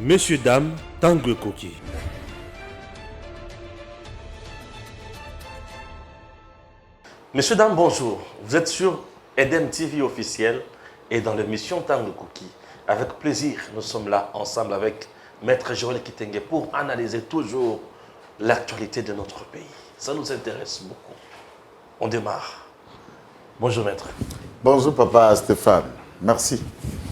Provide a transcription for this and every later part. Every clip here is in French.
Monsieur, dame, Tanguy Koki. Messieurs, dames, bonjour. Vous êtes sur Eden TV officiel et dans l'émission Tanguy Koki. Avec plaisir, nous sommes là ensemble avec Maître Joël Kitenge pour analyser toujours l'actualité de notre pays. Ça nous intéresse beaucoup. On démarre. Bonjour, Maître. Bonjour, papa Stéphane. Merci.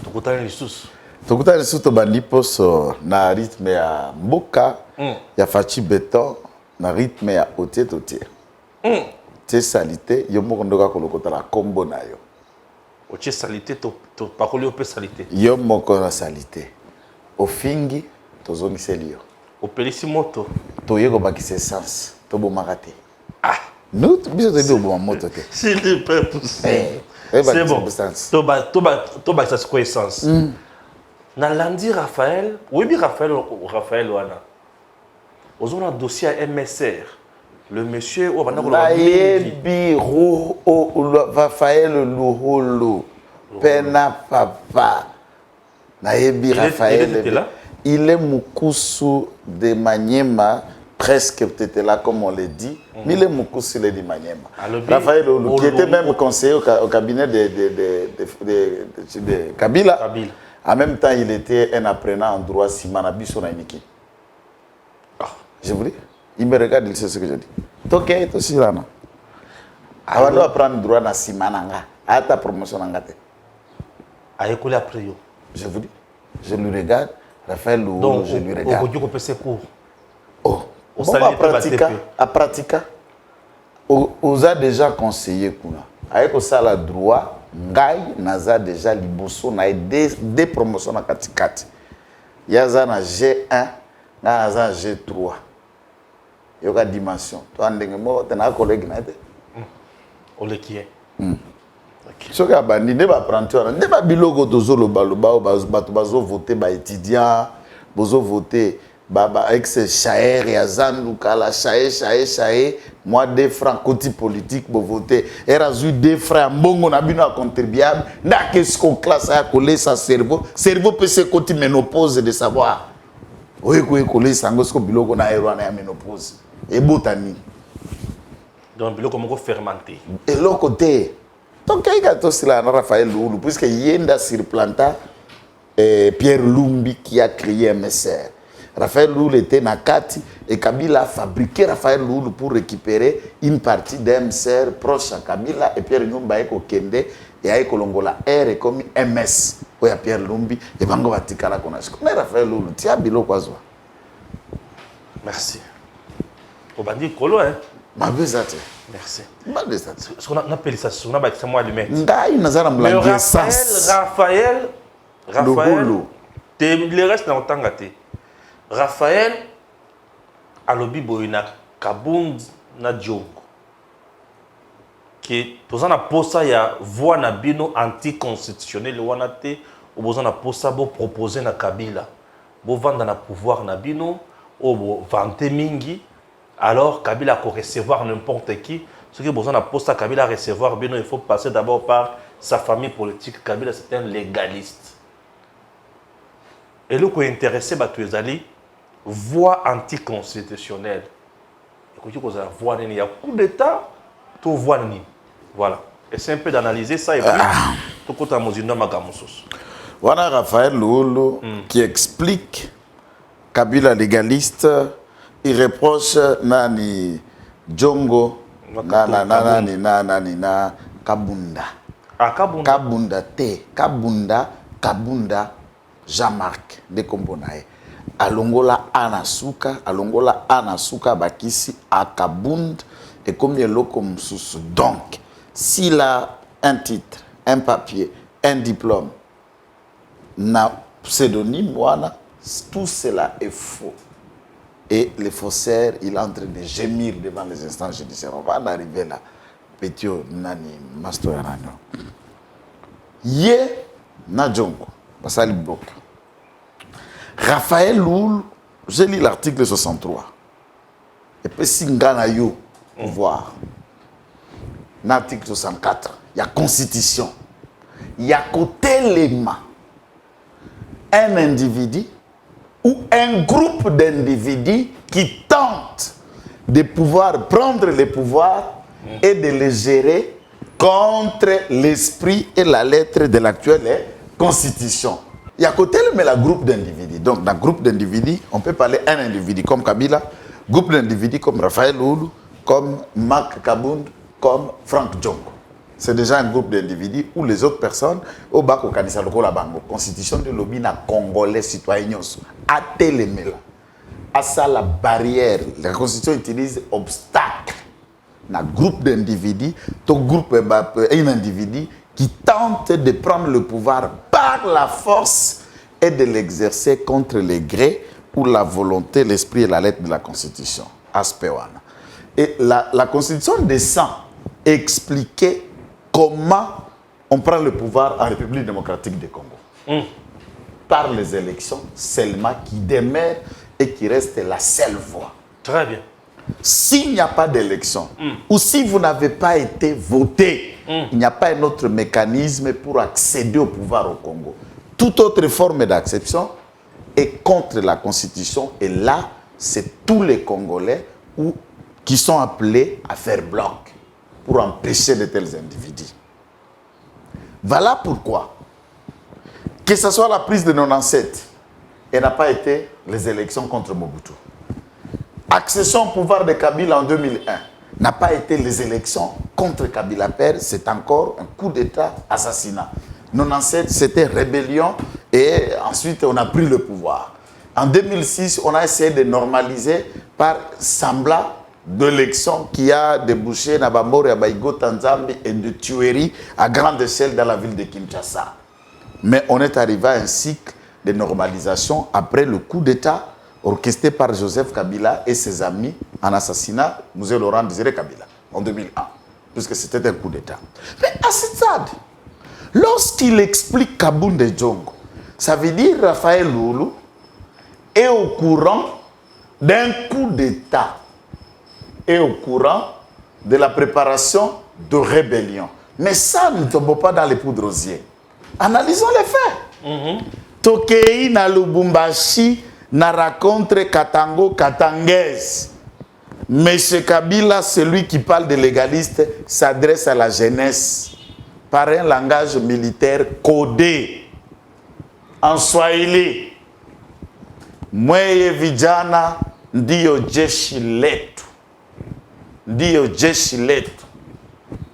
Tokutani Lissus. Tokuta lisu to bandi poso na rythme ya mboka ya fachi beton na rythme ya otie totie. Te salite yo moko ndoka kolokota la kombo na yo. Otie salite to pakoli ope salite. Yo moko na salite. Ofingi tozongiseli yo. Opelisi moto. To yeko bakise essence to bomaka te. Ah, nous biso te do boma moto te. S'il te plaît. C'est bon. Toba ça c'est essence. Nalandi Raphaël, oui, Raphaël wana. Aux on a dossier à MSR. Le monsieur au Nayebi Raphaël Louholo. Pena papa. Nayebi Raphaël. Il est Mukusu de Maniema, presque peut-être là comme on le dit. Mais il est Mukusu de Maniema. Raphaël Louholo, qui était même conseiller au cabinet de Kabila. En même temps, il était un apprenant en droit Simanabi Sonainiki. Je vous dis, il me regarde, il sait ce que je dis. Ok, tu aussi là, non? Avant de apprendre droit dans Simananga, à ta promotion en gâté. À école après yo. Je vous dis, je lui regarde, Raphaël Louholo, je lui regarde. Donc, on peut cours. Oh, à pratiquer. Vous a déjà conseillé, avec ça, la droit. Ngai naza déjà liboso na des promotions na katikati. Yaza na G1, naza G3. Yoka dimension. To andenge mo tena collègue na te. Ole qui est. Soka bandi ne ba apprenti wana, ne ba biloko tozolo baloba bato bazo voter ba étudiant, bozo voter baba avec ce chaer ya zanduka la chaer moi 2 francs côté politique pour voter erazu 2 francs mbongo na bino contribuable na qu'est-ce qu'on classe à coller sa cerveau peut se côté ménopause de savoir oui ko coller sango ce biloko na ero na ménopause et botani donc biloko moko fermenté et l'autre côté donc il y a tout cela na Raphaël Louholo puisque yenda surplanta Pierre Lumbi qui a créé MSR. Raphaël Louholo était Nakati et Kabila a fabriqué Raphaël Louholo pour récupérer une partie d'MSR proche à Kabila et Pierre Lumbi a Kende et a Kolongola R comme MS. Oui, à Pierre Lumbi et Bango Vatikala Konash. Mais Raphaël Louholo, tu as bilo quoi? Merci. Au bandit Kolo, hein? Ma besate. Merci. Ma besate. Ce qu'on appelle ça, c'est moi allumé. Ngai nazara mlangi essence. Raphaël Louholo. Le reste dans le temps gâté. Raphaël alobi boyina kabund na djongo qui tous na posa ya voix na bino anticonstitutionnel wana te ou bozana posa bo proposer na Kabila bo vanda na pouvoir na bino ou bo vanter mingi alors Kabila ko recevoir n'importe qui ce que bozana posa Kabila recevoir bino il faut passer d'abord par sa famille politique. Kabila c'est un légaliste et le ko intéressé ba tuezali voix anticonstitutionnelle. Il y a voix il y a coup d'état, tout voix ni. Voilà. Et c'est un peu d'analyser ça et puis tout côté à Magamosos. Voilà Raphaël Louholo qui explique Kabila légaliste, il reproche nani Djongo na Kabunda. Ah Kabunda. Kabunda Jean-Marc de Kombonae. Alongola anasuka bakisi akabund et combien l'okom sous. Donc s'il a un titre, un papier, un diplôme, un pseudonyme, voilà, tout cela est faux. Et le faussaire, il est en train de gémir devant les instances judiciaires. On va en arriver là. Petio nani master nano. Ye na Djongo, basali bloc. Raphaël Louholo, j'ai lu l'article 63. Et puis si ngana yo pouvoir. L'article 64, il y a constitution. Il y a côté les mains. Un individu ou un groupe d'individus qui tentent de pouvoir prendre les pouvoirs et de les gérer contre l'esprit et la lettre de l'actuelle constitution. Il y a côté mais le groupe d'individus. Donc dans le groupe d'individus, on peut parler d'un individu comme Kabila, groupe d'individus comme Raphaël Loulou, comme Marc Kabound, comme Frank Djongo. C'est déjà un groupe d'individus où les autres personnes, au Bako Kanisa Loko la Bango, constitution de lobby na Congolais citoyens, à télémela, à ça la barrière. La constitution utilise obstacle. Un groupe d'individus, ton groupe est un individu qui tente de prendre le pouvoir par la force et de l'exercer contre les gré ou la volonté, l'esprit et la lettre de la Constitution. Aspect one. Et la Constitution descend expliquer comment on prend le pouvoir en République démocratique du Congo. Par les élections seulement qui demeurent et qui restent la seule voie. Très bien. S'il n'y a pas d'élection, ou si vous n'avez pas été voté, il n'y a pas un autre mécanisme pour accéder au pouvoir au Congo. Toute autre forme d'acception est contre la Constitution. Et là, c'est tous les Congolais qui sont appelés à faire bloc pour empêcher de tels individus. Voilà pourquoi, que ce soit la prise de 97, elle n'a pas été les élections contre Mobutu. Accession au pouvoir de Kabila en 2001 n'a pas été les élections contre Kabila Père, c'est encore un coup d'État, assassinat. 97, c'était rébellion et ensuite on a pris le pouvoir. En 2006, on a essayé de normaliser par semblant d'élection qui a débouché na Bamoro ya Baigo Tanzambi et de tueries à grande échelle dans la ville de Kinshasa. Mais on est arrivé à un cycle de normalisation après le coup d'État orchestré par Joseph Kabila et ses amis en assassinat Mzee Laurent Désiré Kabila en 2001, puisque c'était un coup d'État. Mais à ce stade, lorsqu'il explique Kabound et Djongo, ça veut dire Raphaël Loulou est au courant d'un coup d'État, est au courant de la préparation de rébellion. Mais ça ne tombe pas dans les poudres rosiers. Analysons les faits. Tokei na Lubumbashi na raconte Katango Katangaise. Monsieur Kabila, celui qui parle de légaliste, s'adresse à la jeunesse par un langage militaire codé en Swahili. Mweye vijana ndiyo jeshi letu. Ndiyo jeshi letu.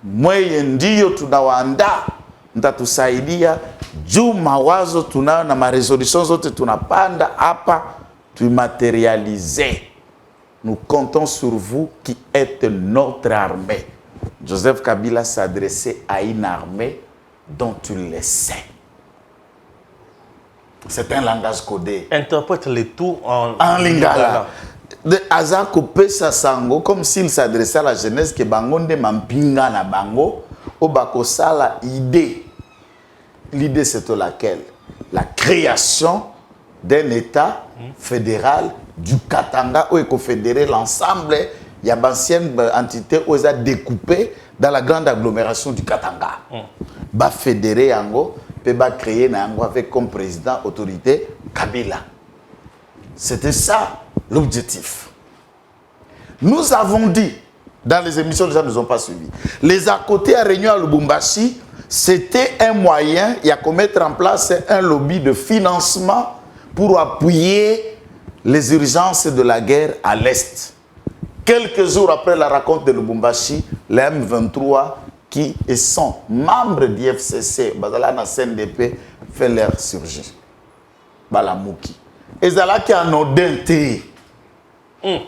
Mweye ndiyo tunawaandaa, mtatusaidia juu mawazo tunayo na maresolution zote tunapanda hapa tuimaterialize. Nous comptons sur vous qui êtes notre armée. Joseph Kabila s'adressait à une armée dont tu le sais. C'est un langage codé. Interprète le tout en lingala. De hasard coupé sa sango comme s'il s'adressait à la jeunesse que bangonde mampinga na bango au bakosala idée. L'idée c'est laquelle? La création d'un État fédéral du Katanga où il fédérer l'ensemble il y a d'anciennes entités où ils ont découpé dans la grande agglomération du Katanga. Ba fédérer yango peut ba créer nango avec comme président autorité Kabila. C'était ça l'objectif. Nous avons dit dans les émissions, les gens ne nous ont pas suivis. Les à côté à Réunion à Lubumbashi, c'était un moyen, il y a qu'à mettre en place un lobby de financement pour appuyer les urgences de la guerre à l'Est. Quelques jours après la rencontre de Lubumbashi, les M23 qui sont membres du FCC, Bazalana CNDP, fait leur surgir. Balamouki. Et c'est là qu'il y a nodinté. Et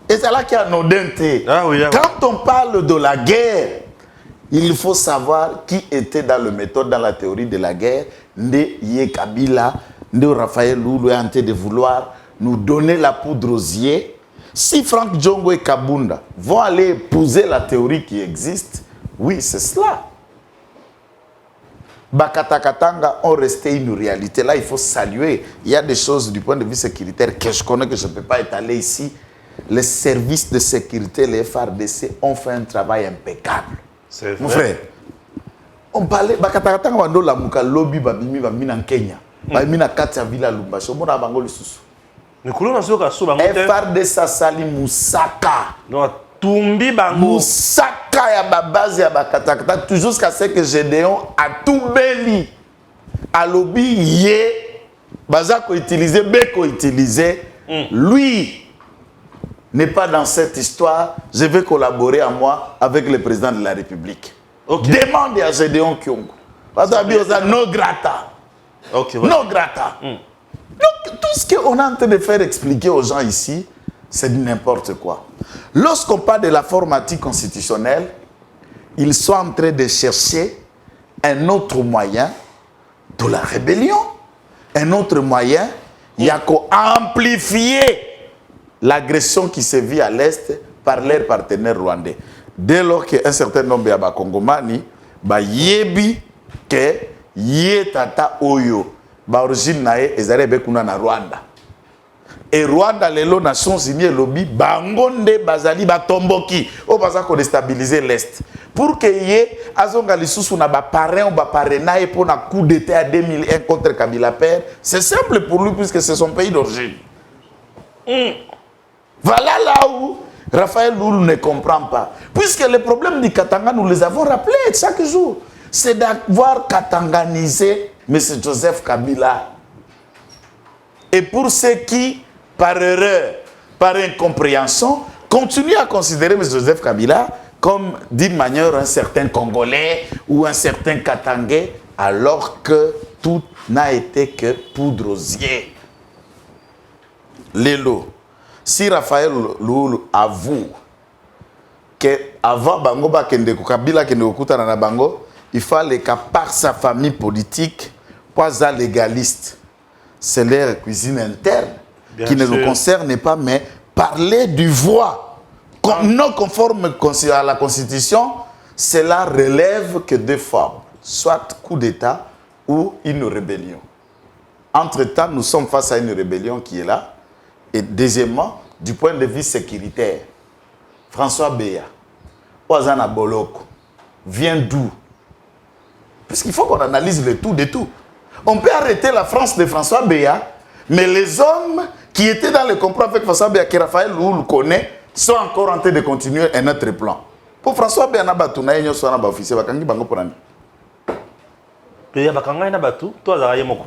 c'est là qu'il y a nodinté. Quand on parle de la guerre, il faut savoir qui était dans le méthode, dans la théorie de la guerre. Ndé Yé Kabila, Ndé Raphaël Loulou est en train de vouloir nous donner la poudre aux yeux. Si Frank Djongo et Kabunda vont aller épouser la théorie qui existe, oui, c'est cela. Bakata Katanga ont resté une réalité. Là, il faut saluer. Il y a des choses du point de vue sécuritaire que je connais, que je ne peux pas étaler ici. Les services de sécurité, les FARDC, ont fait un travail impeccable. C'est vrai. Mon frère, on parlait, Bakata Katanga, on a lobby, babimi, babimi en Kenya. Babimi na Katia Villa Lumbashi. On a bangoli susu. FRDC asali musaka. Non, tumbi bango. Musaka ya babase ya bakatakata toujours jusqu'à ce que Gédéon a tout beli. Alobi yé baza ko utiliser beko utiliser. Lui n'est pas dans cette histoire. Je vais collaborer à moi avec le président de la République. Okay. Demande à Gédéon Kyongo. Parce que no grata. Okay, no grata. Donc tout ce qu'on est en train de faire expliquer aux gens ici, c'est n'importe quoi. Lorsqu'on parle de la forme anticonstitutionnelle, ils sont en train de chercher un autre moyen de la rébellion. Un autre moyen, il y a qu'à amplifier l'agression qui se vit à l'Est par leurs partenaires rwandais. Dès lors qu'un certain nombre de Congomani, yebi que yé tata oyo, origine nae ezarebe kuna na Rwanda. Et Rwanda lelo Nations Unies lobby bangonde bazali batomboki o baza ko déstabiliser l'Est. Pour que yé azonga lisusu na ba parrain ou ba parrainage pour na coup d'état à 2001 contre Kabila père, c'est simple pour lui puisque c'est son pays d'origine. Voilà là où Raphaël Loulou ne comprend pas. Puisque les problèmes du Katanga, nous les avons rappelés chaque jour. C'est d'avoir katanganisé M. Joseph Kabila. Et pour ceux qui, par erreur, par incompréhension, continuent à considérer M. Joseph Kabila comme, d'une manière, un certain Congolais ou un certain Katangais, alors que tout n'a été que poudre aux yeux. Lélo. Si Raphaël Loulou avoue qu'avant Bango Kabila na Bango, il fallait qu'à part sa famille politique, pas un légaliste, c'est leur cuisine interne qui ne nous concerne pas, mais parler du voix non conforme à la Constitution, cela relève que deux formes, soit coup d'État ou une rébellion. Entre-temps, nous sommes face à une rébellion qui est là. Et deuxièmement, du point de vue sécuritaire, François Béa, Ouazana Boloko, vient d'où? Puisqu'il faut qu'on analyse le tout de tout. On peut arrêter la France de François Béa, mais les hommes qui étaient dans le complot avec François Béa, que Raphaël Loulou connaît, sont encore en train de continuer un autre plan. Pour François Béa, il y a un officier,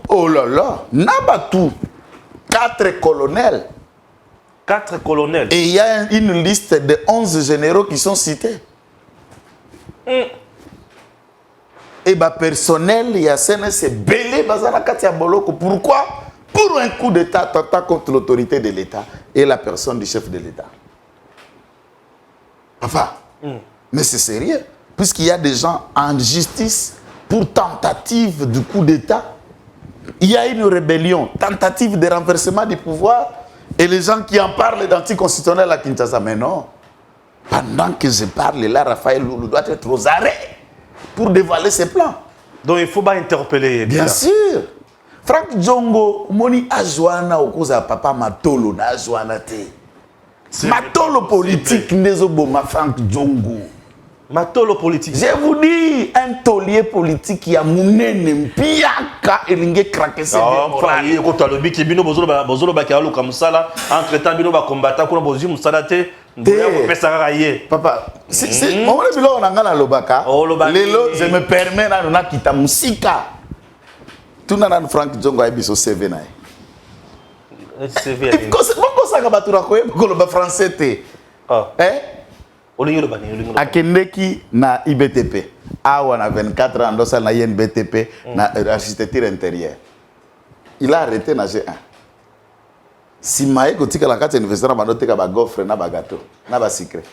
oh là là, Nabatou, 4 colonels. 4 colonels. Et il y a une liste de 11 généraux qui sont cités. Et bah personnel, il y a CNS belé bazana katia boloko. Pourquoi? Pour un coup d'État tentant contre l'autorité de l'État et la personne du chef de l'État. Enfin, mais c'est sérieux. Puisqu'il y a des gens en justice pour tentative du coup d'État. Il y a une rébellion, tentative de renversement du pouvoir. Et les gens qui en parlent d'anticonstitutionnel à Kinshasa, mais non. Pendant que je parle, là, Raphaël Loulou doit être aux arrêts pour dévoiler ses plans. Donc il ne faut pas interpeller. Bien sûr. Franck Djongo, moni Azouana, au cause de papa Matolo, na Azouana te. Matolo politique, n'ezoboma Franck Djongo. Matolo politique. Je vous dis, un taulier politique qui a mouné n'impiaka et l'ingé craqué ses démorales. Il y a le biki bino bozolo bakalo comme ça là. Entre temps bino ba combattant qu'on a besoin de salate. Papa, c'est moi le bilo on a ngana lobaka. Lelo je me permets na na kita musika. Tout na Franck Djongo a biso CV na. CV. Bongo sanga batura ko ko ba français te. Akendeki na IBTP. Awa na 24 ans dans na INBTP na architecture intérieure. Il a arrêté na G1. Si maé kotika la carte universitaire na note ka ba gofre na ba gâteau na ba secret.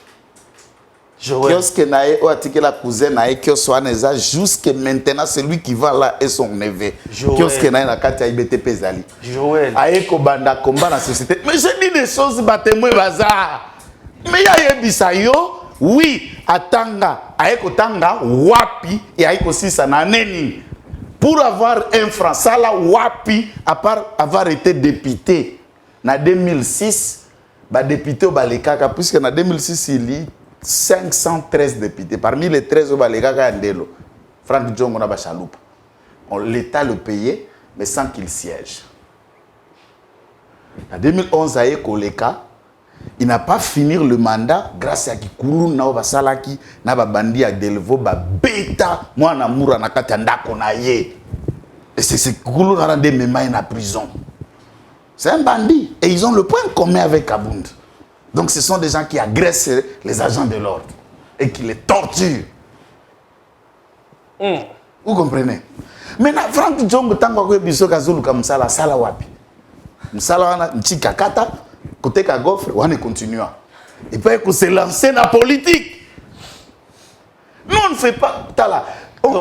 Kiosque nae o atike la cousin nae kiosque aneza jusque maintenant celui qui va là est son neveu. Kiosque nae na carte IBTP zali. Joël. Aeko banda combat na société. Mais je dis des choses batemwe bazar. Mais il y a Bisayo, oui, Atanga, Aeko Tanga, Wapi, et Aeko Sisa Naneni. Pour avoir un franc, ça là, Wapi, à part avoir été député, en 2006, bah, député au Balekaka, puisque en 2006, il y a 513 députés. Parmi les 13 au Balekaka, Ndelo, Franck Djongo na Bachaloupa. L'État le payait, mais sans qu'il siège. En 2011, Aye Koleka, il n'a pas fini le mandat grâce à Kikulu, Naoba Salaki, Naba Bandi à Delvo, Beta, moi, Namoura, Nakatanda, Konaye. Et c'est Kikulu, Narande Memaï, na prison. C'est un bandit. Et ils ont le point commun avec Kabound. Donc ce sont des gens qui agressent les agents de l'ordre et qui les torturent. Vous comprenez? Maintenant, Franck Djongo, tango kwa biso kazulu ka msala, sala wapi? Msala wana, nchika kata, koteka gofre, wane continua. Et puis, qu'on se lancer dans la politique. Nous, on ne fait pas.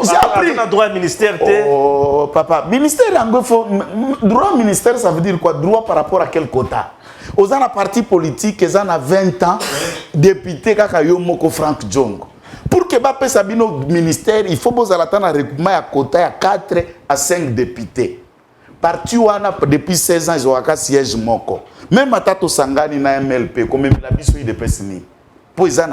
J'ai appris. On droit ministère. Oh, papa. Ministère, droit ministère, ça veut dire quoi? Droit par rapport à quel quota? Aux ans, la parti politique, ils ont 20 ans, député, Kakayo Moko Franck Djongo. Pour que Bape Sabino ministère, il faut que vous attendre un recoupement à quota à 4 à 5 députés. Parti wana depuis 16 ans, ils ont un siège Moko. Même à Tato Sangani na MLP, comme la biso de Pessini. Pour ils ont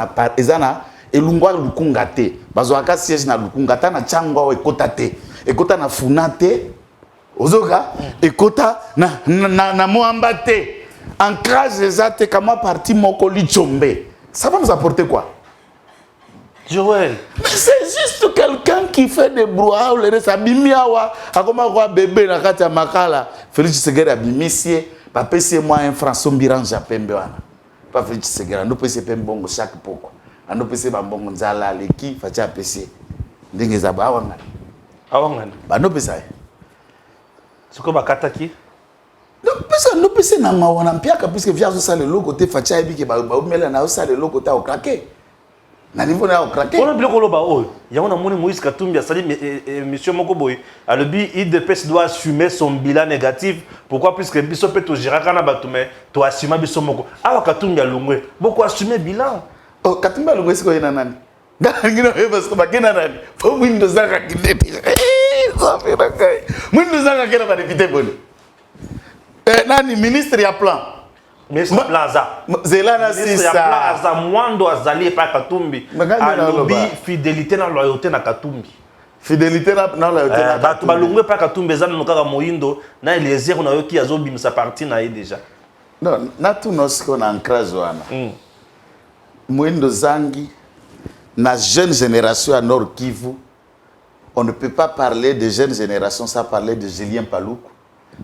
elungwa lukungate bazwaka siège na lukungata na changwa ekotate ekota na funate ozoka ekota na moambate ancrage ezate kama parti moko lichombe. Ça va nous apporter quoi? Joël, mais c'est juste quelqu'un qui fait des brouhaha le reste abimiawa akoma kwa bébé na kati ya makala Félix Tshisekedi abimisie papesi moi un François Mbiranja pembe wana pas Félix Tshisekedi ndo pesi pembe bongo chaque poko ando pese bambongo nzala leki facha pese ndenge za awangana bando pesa soko bakata ki no pese na mawana mpiaka puisque via ça le logo te facha ebiki ba mela na ça le logo ta okrake na niveau na okrake on bloko loba o ya on a moni Moïse Katumbi a sali monsieur moko boy alobi IDPS doit assumer son bilan négatif. Pourquoi? Puisque biso pe to jiraka na batume to assumer biso moko awa Katumbi alongwe beaucoup assumer bilan. Oh, Katumba lungu siko ina nani? Ngina wewe siko bakina nani? Fo mwindo zaka kidete. Safi na kai. Mwindo zaka kena ba député boni. Nani ministre ya plan? Ministre Plaza. Zelana sisa. Plaza mwando azali pa Katumbi. Alobi fidélité na loyauté na Katumbi. Fidélité na loyauté na Katumbi. Ba lungu pa Katumbi zana nokaka moyindo na Eliezer na yoki azobim sa parti na ye déjà. Non, na tout nosko na ancrage wana. Mwindo Zangi, la jeune génération à Nord Kivu, on ne peut pas parler de jeune génération sans parler de Julien Paloukou,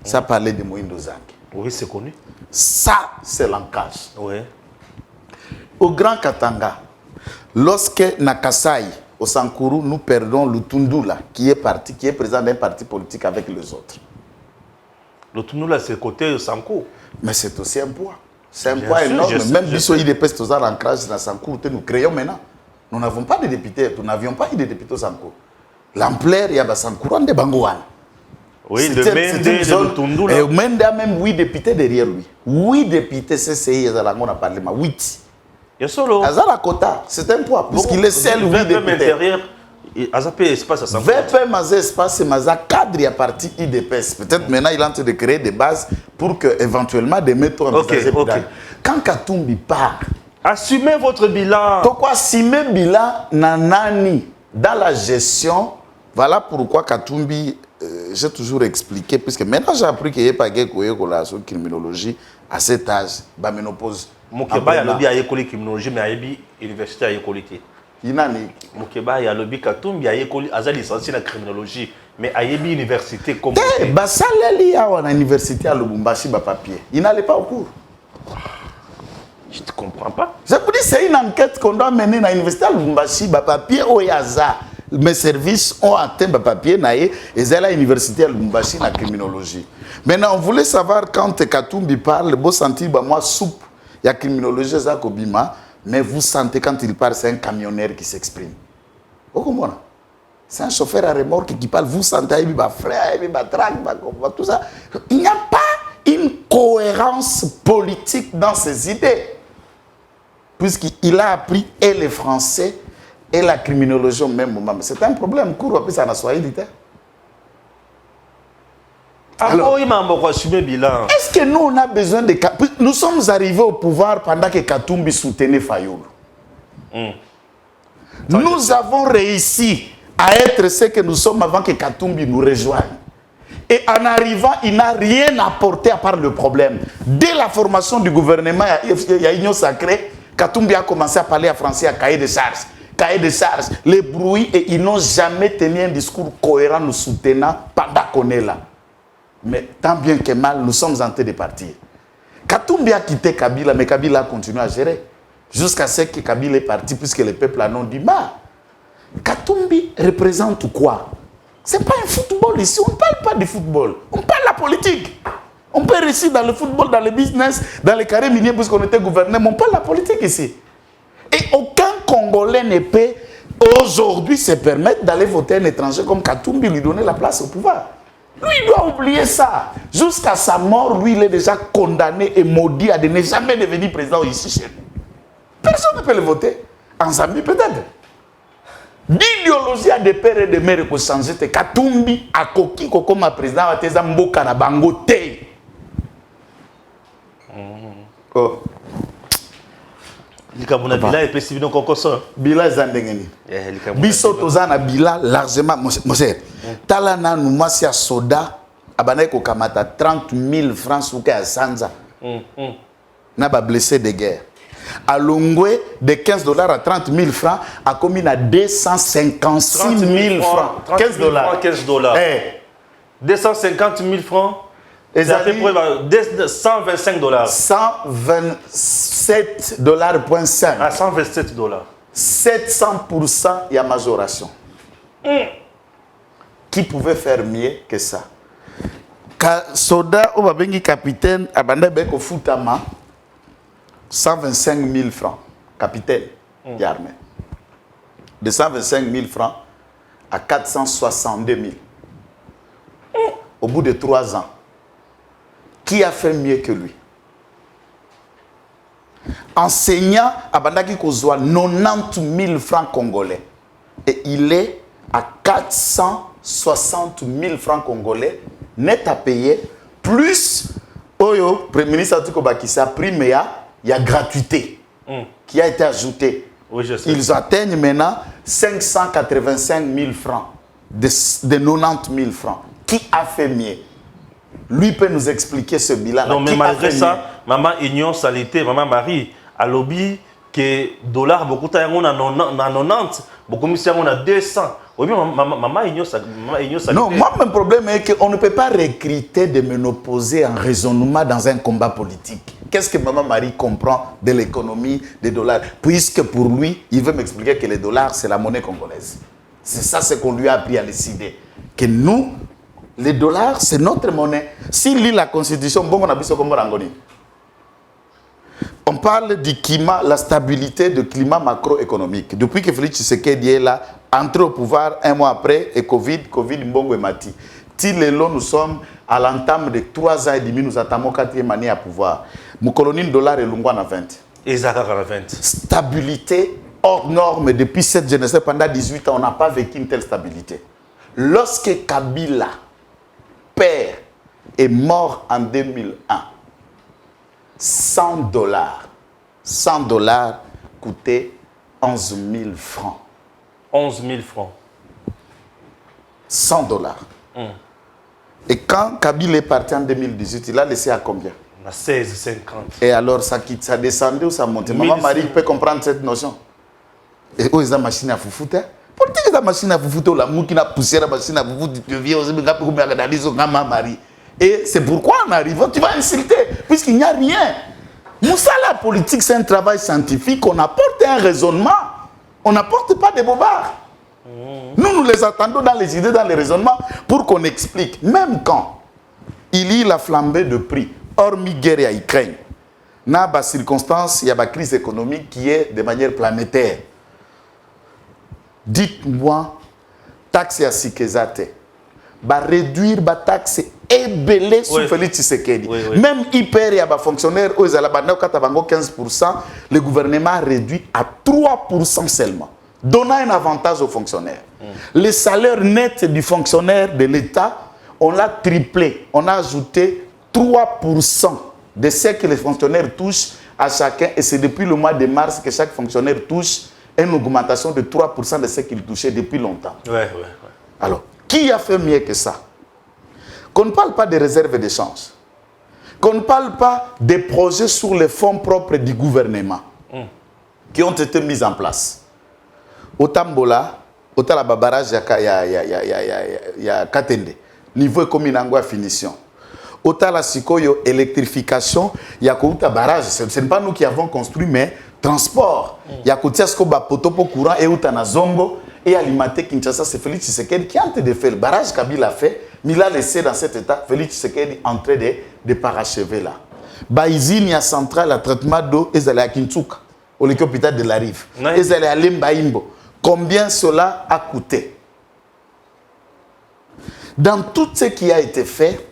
sans parler de Mwindo Zangi. Oui, c'est connu. Ça, c'est l'ancrage. Oui. Au Grand Katanga, lorsque Nakasai, au Sankuru, nous perdons Lutundula, qui est président d'un parti politique avec les autres. Lutundula, c'est le côté Sanko. Mais c'est aussi un poids. C'est un poids énorme. Même Bisso IDPS, tous en ancrage dans Sankour, nous créons maintenant. Nous n'avons pas de députés, nous n'avions pas de députés au Sankour. L'ampleur, il y a Sankour, on est Bangouan. Oui, de Mende, de Tundula. Et Mende a même 8 députés derrière lui. 8 députés CCI, ils ont le Parlement. 8. Il y a solo. Azala Kota, c'est un poids, puisqu'il est seul 8 députés. Azapé espace à Sankour. VP Mazé espace, Mazé cadre à parti IDPS. Peut-être maintenant il est en train de créer des bases pour que éventuellement des méthodes. Quand Katumbi part, assumez votre bilan. Pourquoi assumer bilan nanani dans la gestion? Voilà pourquoi Katumbi, j'ai toujours expliqué, puisque maintenant j'ai appris qu'il n'y a pas de criminologie à cet âge, bah ménopause. Mokeba ya lobi a école criminologie mais a yebi université a école. Inani Mokeba ya lobi Katumbi a école a licencié en criminologie mais a yebi université comme bah ça l'eli à une université à Lubumbashi ba papier. Il n'allait pas au cours. Je ne comprends pas. Je vous dis c'est une enquête qu'on doit mener à l'université à Lubumbashi ba papier au Yaza. Mes services ont atteint ba papier naé et c'est à l'université à Lubumbashi la criminologie. Maintenant on voulait savoir quand Katumbi parle, beau sentir bah moi soupe, il y a criminologie ça Kobima. Mais vous sentez quand il parle, c'est un camionneur qui s'exprime. C'est un chauffeur à remorque qui parle, vous sentez, il va frère, il va trac, tout ça. Il n'y a pas une cohérence politique dans ses idées. Puisqu'il a appris et les Français et la criminologie au même moment. C'est un problème. Alors, est-ce que nous, on a besoin de... Nous sommes arrivés au pouvoir pendant que Katumbi soutenait Fayoulou. Nous avons réussi à être ce que nous sommes avant que Katumbi nous rejoigne. Et en arrivant, il n'a rien apporté à part le problème. Dès la formation du gouvernement, il y a Union Sacrée, Katumbi a commencé à parler en français à cahier de charges. Cahier de charges, les bruits, et ils n'ont jamais tenu un discours cohérent nous soutenant pendant qu'on est là. Mais tant bien que mal, nous sommes en train de partir. Katumbi a quitté Kabila, mais Kabila a continué à gérer. Jusqu'à ce que Kabila est parti, puisque le peuple en a dit, Katumbi représente quoi? C'est pas un football ici, on ne parle pas de football, on parle de la politique. On peut réussir dans le football, dans le business, dans les carrés miniers, puisqu'on était gouverné, mais on parle de la politique ici. Et aucun Congolais ne peut aujourd'hui se permettre d'aller voter un étranger comme Katumbi, lui donner la place au pouvoir. Lui, il doit oublier ça. Jusqu'à sa mort, lui, il est déjà condamné et maudit à ne jamais devenir président ici chez nous. Personne ne peut le voter. En Zambie, peut-être. L'idéologie a des pères et des mères qui changé. Katumbi a coquille comme président à tes amboka na bango te. Oh. Likamuna bila et pesi bino kokoso. Bila zandengeni. Biso tozana bila largement mon cher. Tala na numasi ya soda abanaye ko kamata 30 000 francs souka ya sanza. Na ba blessé de guerre. À Longwe, de 15 dollars à 30 000 francs, a commis à 256 000 francs. 15 dollars. 15 dollars. 250 000 francs. C'est à peu près 125 dollars. 127 dollars, point 5. À 127 dollars. 700% il y a majoration. Qui pouvait faire mieux que ça? Soda, ou bengi capitaine, abanda beko futama. 125 000 francs, capitaine d'armée. De 125 000 francs à 462 000. Au bout de 3 ans, qui a fait mieux que lui? Enseignant à Bandaki Kozwa 90 000 francs congolais. Et il est à 460 000 francs congolais net à payer, plus Oyo, Premier ministre Atiko Bakissa, Priméa. Il y a gratuité qui a été ajoutée. Oui, je sais. Ils atteignent maintenant 585 000 francs de 90 000 francs. Qui a fait mieux? Lui peut nous expliquer ce bilan. Non, mais malgré ça, maman Union Salité, maman Marie, à lobby, que dollar, beaucoup de temps, on a 90, beaucoup de temps, on a 200. Oui, mais maman Union Salité. Non, moi, mon problème est qu'on ne peut pas recruter des ménopausés en raisonnement dans un combat politique. Qu'est-ce que Maman Marie comprend de l'économie des dollars? Puisque pour lui, il veut m'expliquer que les dollars, c'est la monnaie congolaise. C'est ça ce qu'on lui a appris à décider. Que nous, les dollars, c'est notre monnaie. S'il lit la Constitution, bon, on a vu ce qu'on rangoni. On parle du climat, la stabilité du climat macroéconomique. Depuis que Félix Tshisekedi est là, entré au pouvoir un mois après, et Covid, Mbongo et Mati. Tilelo, nous sommes à l'entame de 3 ans et demi, nous attendons 4e année à pouvoir. Mon colonie dollar est longue à 20. Et Zaka à 20. Stabilité hors norme depuis cette jeunesse. Pendant 18 ans, on n'a pas vécu une telle stabilité. Lorsque Kabila, père, est mort en 2001, 100 dollars coûtaient 11 000 francs. 11 000 francs. 100 dollars. Et quand Kabila est parti en 2018, il a laissé à combien? À 16,50. Et alors, ça descendait ou ça montait? Maman Marie peut comprendre cette notion. Et où est la machine à foufouter? Pourquoi est la machine à foufouter? La mou qui n'a poussé la machine à foufouter, tu viens aussi, Maman Marie. Et c'est pourquoi en arrivant, tu vas insulter, puisqu'il n'y a rien. Moussa, la politique, c'est un travail scientifique. On apporte un raisonnement. On n'apporte pas des bobards. Nous les attendons dans les idées, dans les raisonnements, pour qu'on explique. Même quand il y a la flambée de prix, hormis guerre et Ukraine, il y a des circonstances, il y a une crise économique qui est de manière planétaire. Dites-moi, taxe à Sikezate, réduire la taxe et belé sous Félix Tshisekedi. Même hyper, il y a des fonctionnaires, aux Alabama, 15%, le gouvernement a réduit à 3% seulement, donnant un avantage aux fonctionnaires. Les salaires nets du fonctionnaire de l'État, on l'a triplé. On a ajouté 3% de ce que les fonctionnaires touchent à chacun. Et c'est depuis le mois de mars que chaque fonctionnaire touche une augmentation de 3% de ce qu'il touchait depuis longtemps. Alors, qui a fait mieux que ça? qu'on ne parle pas des réserves d'échange, qu'on ne parle pas des projets sur les fonds propres du gouvernement qui ont été mis en place. Au Tambola, au Talababarage, il y a Katende. Niveau comme une finition. Au Talasikoyo, électrification, il y a un barrage. Ce n'est pas nous qui avons construit, mais transport. Il y a Koutiasko Bapotopo courant et Outana Zongo et alimenter Kinshasa. C'est Félix Tshisekedi qui est en train de faire le barrage Kabila a fait, mais il a laissé dans cet état Félix Tshisekedi en train de parachever là. Baïzine, il y a centrale à traitement d'eau, ils allaient à Kintsuka, au hôpital de la Rive. Ils allaient à Limbaïmbo. Combien cela a coûté? Dans tout ce qui a été fait,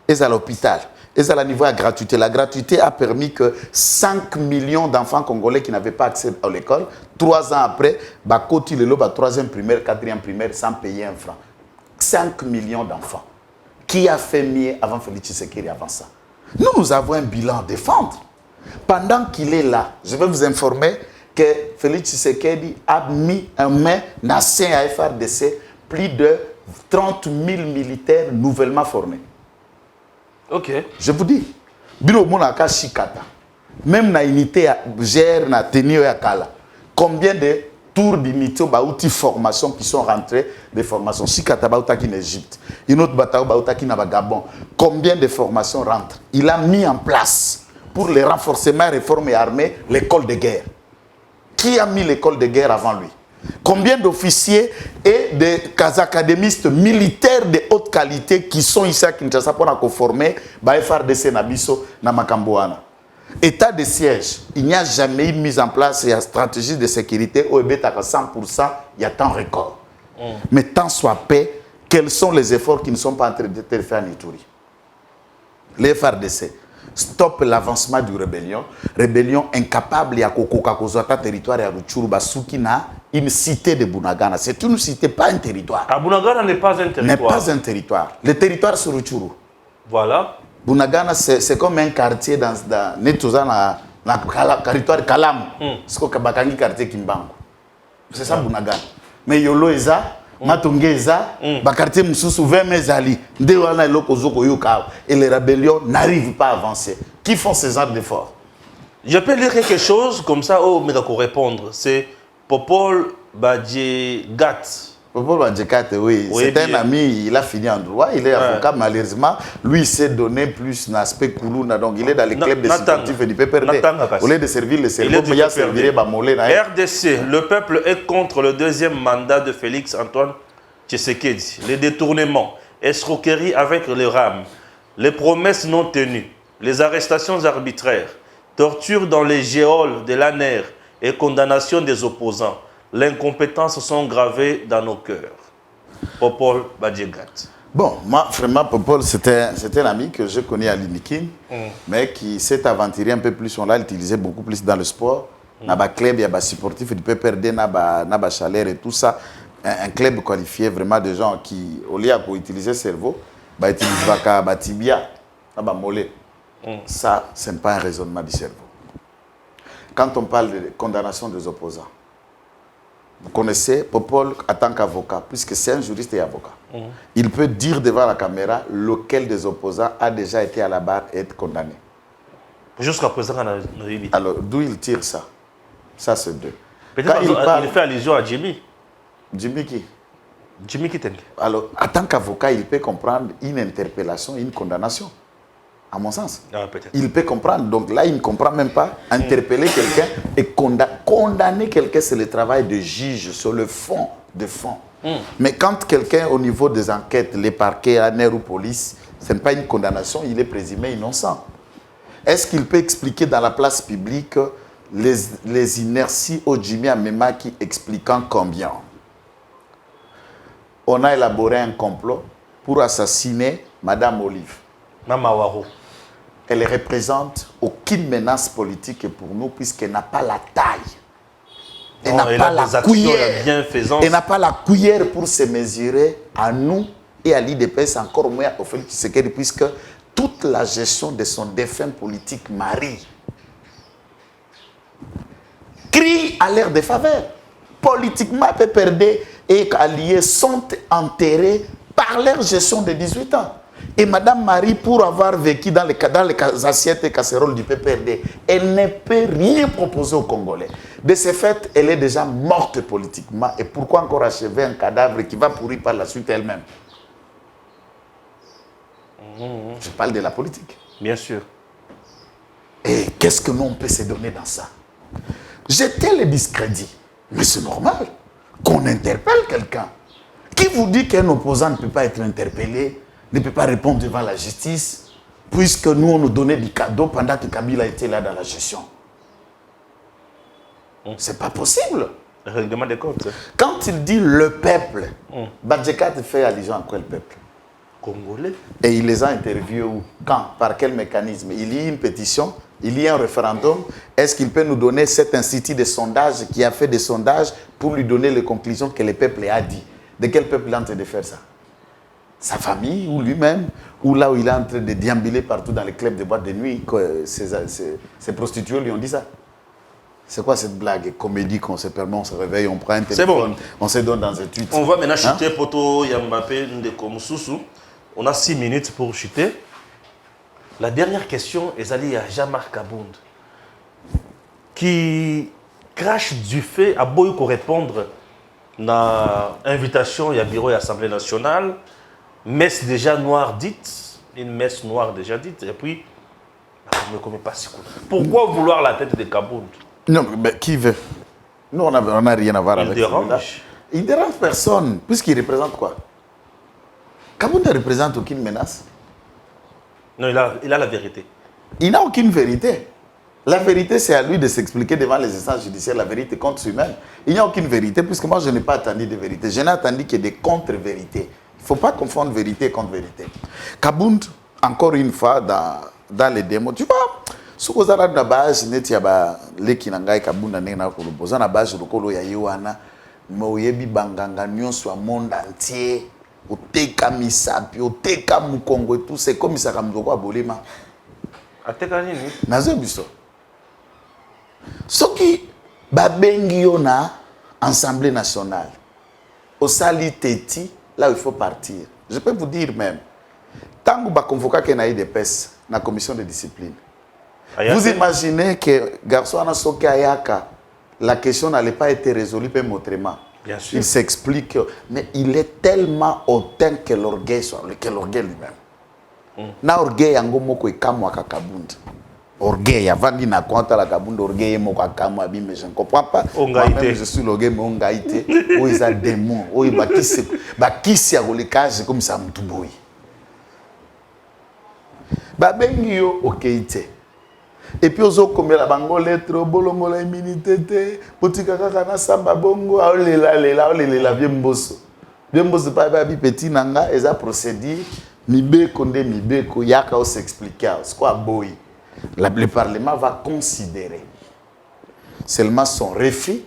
ils à l'hôpital, ils à la niveau de la gratuité. La gratuité a permis que 5 millions d'enfants congolais qui n'avaient pas accès à l'école, 3 ans après, côté le 3e primaire, 4e primaire, sans payer un franc. 5 millions d'enfants. Qui a fait mieux avant Félix Tshisekedi avant ça? Nous avons un bilan à défendre. Pendant qu'il est là, je vais vous informer que Félix Tshisekedi a mis en main dans à FRDC plus de 30 000 militaires nouvellement formés. Ok. Je vous dis, Bino Monaka Shikata, même na unité gère na tenir à Kala, combien de tours d'unité baouti formation qui sont rentrés des formations Shikata baoutaki en Égypte, une autre bataille baoutaki na Gabon, combien de formations rentrent? Il a mis en place pour les renforcements, réformes et armées l'école de guerre. Qui a mis l'école de guerre avant lui? Combien d'officiers et d'académistes militaires de haute qualité qui sont ici à Kinshasa pour former FRDC Nabiso na Makamboana? État de siège, il n'y a jamais eu mise en place une stratégie de sécurité au EBET à 100%, il y a tant record. Mais tant soit paix, quels sont les efforts qui ne sont pas en train de faire en Ituri? Les FRDC. Stop l'avancement du rébellion. Rébellion incapable de faire territoire à Rutshuru Basuki na une cité de Bunagana. C'est une cité, pas un territoire. Ah, Bunagana n'est pas un territoire. N'est pas un territoire. Le territoire sur Rutshuru. Voilà. Bunagana, c'est comme un quartier dans le territoire Kalam. C'est comme un quartier Kimbangu. C'est ça Bunagana. Mais Yolo Eza, Matungeza, Bakarté Moussou, 20 Mezali, Ndewana et Lokozoko Yuka, et les rébellions n'arrivent pas à avancer. Qui font ces genres d'efforts? Je peux lire quelque chose comme ça, mais il faut répondre. C'est Popol Badjegat. Popol Badjegat, oui. C'est un ami, il a fini en droit, il est avocat, malheureusement. Lui, il s'est donné plus d'aspect Koulouna, donc il est dans les clubs de sportifs du PPRD. Au lieu de servir le cerveau, il a servi Bamolé. RDC, le peuple est contre le deuxième mandat de Félix Antoine Tshisekedi. Les détournements, escroqueries avec les rames, les promesses non tenues, les arrestations arbitraires, torture dans les géoles de l'ANER et condamnation des opposants. L'incompétence sont gravées dans nos cœurs. Popol Badjegat. Bon, moi, vraiment, Popol, c'était un ami que je connais à l'Unikin, mais qui s'est aventuré un peu plus. On l'a utilisé beaucoup plus dans le sport. Il y a des clubs, il y a des supportifs du PPRD, il y a des chaleurs et tout ça. Un club qualifié vraiment de gens qui, au lieu d'utiliser le cerveau, utilisent le tibia, le mollet. Ça, ce n'est pas un raisonnement du cerveau. Quand on parle de condamnation des opposants, vous connaissez Popol en tant qu'avocat, puisque c'est un juriste et avocat. Il peut dire devant la caméra lequel des opposants a déjà été à la barre et être condamné. Jusqu'à présent, on a évité. Alors, d'où il tire ça? Ça, c'est deux. Peut-être il fait allusion à Jimmy. Jimmy qui? Jimmy Kitenge. Alors, en tant qu'avocat, il peut comprendre une interpellation et une condamnation. À mon sens. Ah, il peut comprendre. Donc là, il ne comprend même pas. Interpeller quelqu'un et condamner quelqu'un, c'est le travail de juge sur le fond de fond. Mais quand quelqu'un, au niveau des enquêtes, les parquets, ANER ou police, ce n'est pas une condamnation, il est présumé innocent. Est-ce qu'il peut expliquer dans la place publique les inerties au Jimmy Amema qui expliquant combien on a élaboré un complot pour assassiner Madame Olive. Mamawaro. Elle ne représente aucune menace politique pour nous puisqu'elle n'a pas la taille. Elle n'a pas la cuillère. Elle n'a pas la cuillère pour se mesurer à nous et à l'IDPS, encore moins au Félix Tshisekedi, puisque toute la gestion de son défunt politique mari crie à l'air de faveur. Politiquement, PPRD et alliés sont enterrés par leur gestion de 18 ans. Et Madame Marie, pour avoir vécu dans les assiettes et casseroles du PPRD, elle ne peut rien proposer aux Congolais. De ce fait, elle est déjà morte politiquement. Et pourquoi encore achever un cadavre qui va pourrir par la suite elle-même? Je parle de la politique. Bien sûr. Et qu'est-ce que nous, on peut se donner dans ça? Jeter le discrédit. Mais c'est normal qu'on interpelle quelqu'un. Qui vous dit qu'un opposant ne peut pas être interpellé, ne peut pas répondre devant la justice, puisque nous, on nous donnait des cadeaux pendant que Kabila était là dans la gestion? C'est pas possible. Le règlement des comptes. Quand il dit le peuple, Badjekat fait allusion à quoi le peuple? Congolais. Et il les a interviewés où? Quand? Par quel mécanisme? Il y a une pétition? Il y a un référendum? Est-ce qu'il peut nous donner cet institut de sondage qui a fait des sondages pour lui donner les conclusions que le peuple a dit? De quel peuple est en train de faire ça? Sa famille ou lui-même? Ou là où il est en train de déambuler partout dans les clubs de boîte de nuit, que ces prostituées lui ont dit ça? C'est quoi cette blague comédie qu'on se permet, on se réveille, on prend un téléphone, bon. On se donne dans un tweet? On va maintenant chuter Poto Yambappé Ndeko Soussou. On a 6 minutes pour chuter. La dernière question est allée à Jean-Marc Kabound, qui crache du fait à Boyko répondre à l'invitation du bureau de l'Assemblée nationale, messe déjà noire dite, une messe noire déjà dite, et puis, je ne me connais pas si cool. Pourquoi vouloir la tête de Kabound? Non, mais qui veut? Nous, on n'a rien à voir avec ça. Il dérange personne, puisqu'il représente quoi? Kabound ne représente aucune menace. Non, il a la vérité. Il n'a aucune vérité. La vérité, c'est à lui de s'expliquer devant les instances judiciaires. La vérité contre lui-même. Il n'y a aucune vérité, puisque moi, je n'ai pas attendu de vérité. Je n'ai attendu que des contre-vérités. Il ne faut pas confondre vérité et contre-vérité. Kabound, encore une fois, dans les démos, tu vois, ce que vous avez na base, net yaba leki nangai Kabound na koloboza na base lokolo ya yoana, moyebi banganga nyonso monde entier. Oteka misapi, oteka mukongo et tout, c'est comme ça comme quoi bolima. Ateka nini? Nazo biso. Soki babengi yo na Assemblée nationale. Au sali teti, là où il faut partir. Je peux vous dire même, tant que ba convoquer que na IDPS, na commission de discipline. Vous imaginez que garçon na soki ayaka, la question n'allait pas être résolue par autrement. Bien sûr. Il s'explique, mais il est tellement hautain que l'orgueil lui-même. Na orgueil yango moko ekamwa ka Kabound. Orgueil avandi na konta la Kabound orgueil moko akamwa abime, je ne comprends pas. Moi-même je suis l'orgueil mais ongaite. O isa démon, o bakisi ya kolekage comme ça mutuboyi. Ba bengi yo okeite. Et puis ozo komela bango lettre bolongo la immunité potika kaka na samba bongo aolela biemboso pa ba bi petit nanga eza procédure mibeko nde mibeko yaka o s'expliquer c'est quoi boy. Le parlement va considérer seulement son refus,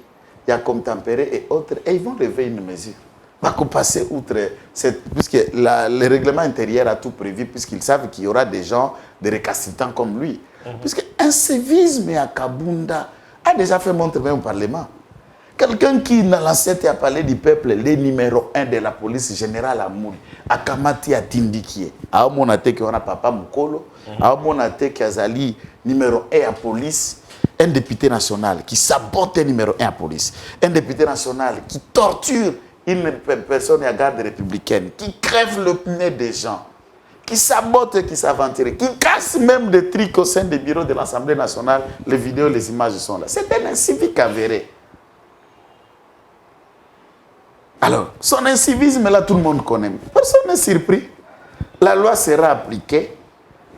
il y a comme tempéré et autres et ils vont lever une mesure. Va passer outre puisque le règlement intérieur a tout prévu puisqu'ils savent qu'il y aura des gens des récalcitrants comme lui. Puisque un civisme à Kabunda a déjà fait montrer même au Parlement. Quelqu'un qui, dans l'ancêtre, a parlé du peuple, le numéro 1 de la police générale Amouli, Akamati a Tindikié. A monate qui on a papa Mukolo, a monate qui a Zali numéro 1 à police, un député national qui sabote numéro 1 à police, un député national qui torture une personne à garde républicaine, qui crève le nez des gens, qui sabote, qui s'aventure, qui casse même des trucs au sein des bureaux de l'Assemblée nationale. Les vidéos, les images sont là. C'est un incivique avéré. Alors, son incivisme, là, tout le monde connaît. Personne n'est surpris. La loi sera appliquée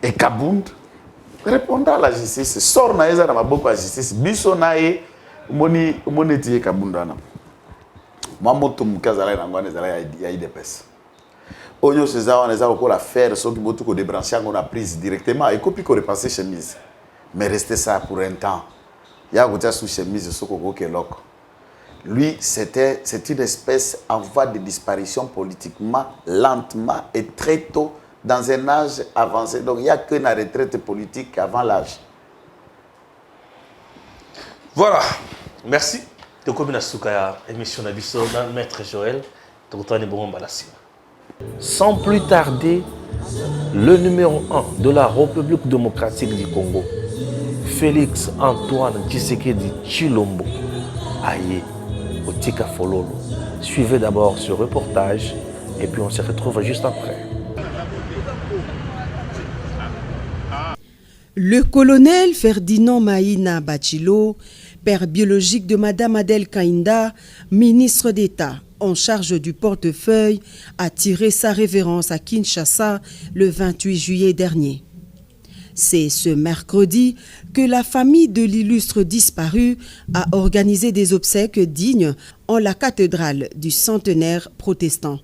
et Kabound répondra à la justice. Sort na eza na maboko ya justice. Biso na ye, umoni tiye Kabound wana. Moi, moto mukazala na ngwane zala ya IDPS. Onyo César, on les a encore à faire, sauf que beaucoup de débrancher, on a pris directement et copie qu'on repasser chemise. Mais rester ça pour un temps. Il y a un sous chemise, ce qu'on est loco. Lui, c'est une espèce en voie de disparition politiquement, lentement et très tôt, dans un âge avancé. Donc, il n'y a qu'une retraite politique avant l'âge. Voilà. Merci. Tu as émission Nabiso, Maître Joël. Tu as bon Sans plus tarder, le numéro 1 de la République démocratique du Congo, Félix Antoine Tshisekedi Tshilombo, aïe, au Tika Fololo. Suivez d'abord ce reportage et puis on se retrouve juste après. Le colonel Ferdinand Maïna Bachilo, père biologique de Madame Adèle Kainda, ministre d'État en charge du portefeuille, a tiré sa révérence à Kinshasa le 28 juillet dernier. C'est ce mercredi que la famille de l'illustre disparu a organisé des obsèques dignes en la cathédrale du centenaire protestant.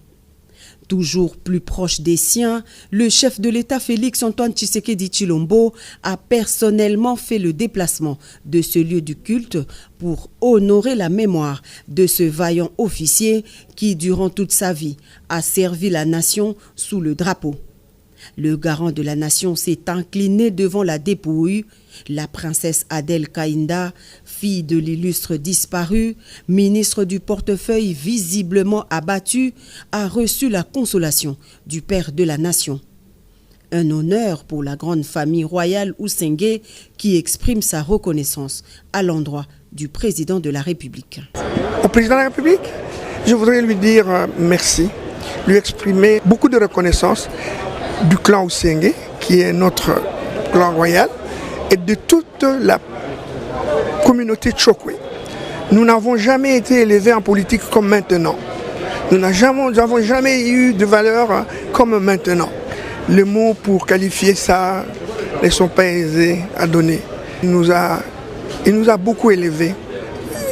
Toujours plus proche des siens, le chef de l'État Félix Antoine Tshisekedi Tshilombo a personnellement fait le déplacement de ce lieu du culte pour honorer la mémoire de ce vaillant officier qui, durant toute sa vie, a servi la nation sous le drapeau. Le garant de la nation s'est incliné devant la dépouille. La princesse Adèle Kainda, fille de l'illustre disparu, ministre du portefeuille visiblement abattu, a reçu la consolation du père de la nation. Un honneur pour la grande famille royale Oussengue qui exprime sa reconnaissance à l'endroit du président de la République. Au président de la République, je voudrais lui dire merci, lui exprimer beaucoup de reconnaissance du clan Oussengue, qui est notre clan royal, et de toute la communauté Tchokwe. Nous n'avons jamais été élevés en politique comme maintenant. Nous n'avons jamais eu de valeur comme maintenant. Les mots pour qualifier ça ne sont pas aisés à donner. Il nous a beaucoup élevés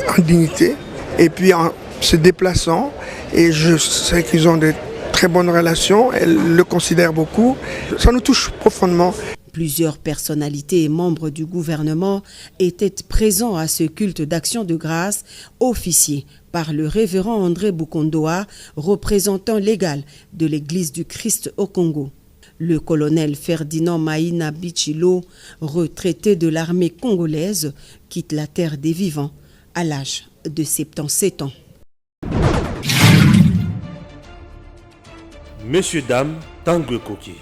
en dignité et puis en se déplaçant. Et je sais qu'ils ont de très bonnes relations, elle le considère beaucoup. Ça nous touche profondément. Plusieurs personnalités et membres du gouvernement étaient présents à ce culte d'action de grâce officié par le révérend André Bukondoa, représentant légal de l'Église du Christ au Congo. Le colonel Ferdinand Maïna Bachilo, retraité de l'armée congolaise, quitte la terre des vivants à l'âge de 77 ans. Messieurs, dames, Tanguy Koki.